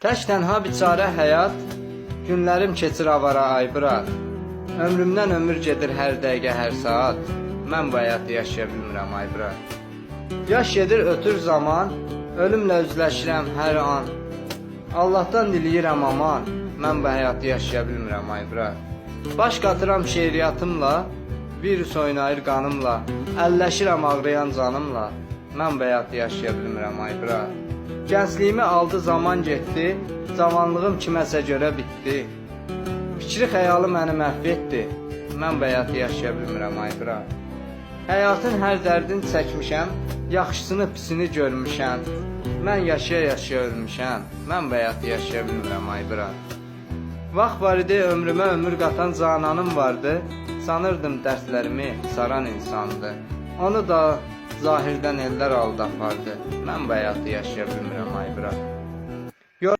Tək tənha biçarə həyat, günlərim keçir avara aybırat. Ömrümdən ömür gedir hər dəqiqə, hər saat. Mən bu həyatı yaşaya bilmirəm aybırat. Yaş gedir ötür zaman, ölümlə üzləşirəm hər an. Allahdan diləyirəm aman, mən bu həyatı yaşaya bilmirəm aybırat. Baş qatıram şeiriyyatımla, virus oynayır qanımla. Əlləşirəm ağrıyan canımla, mən bu həyatı yaşaya bilmirəm aybırat. Gəncliyimi aldı zaman getdi, cavanlığım kiməsə görə bitdi. Fikri xəyalı məni məhv etdi, mən bu həyatı yaşaya bilmirəm aybırat. Həyatın hər dərdini çəkmişəm, yaxşısını pisini görmüşəm. Mən yaşaya-yaşaya ölmüşəm, mən bu həyatı yaşaya bilmirəm aybırat. Vaxt var idi, ömrümə ömür qatan cananım vardı. Sanırdım dərslərimi saran insandı. Onu da zahirdən ellər aldı apardı. Mən bu həyatı yaşaya bilmirəm aybırat.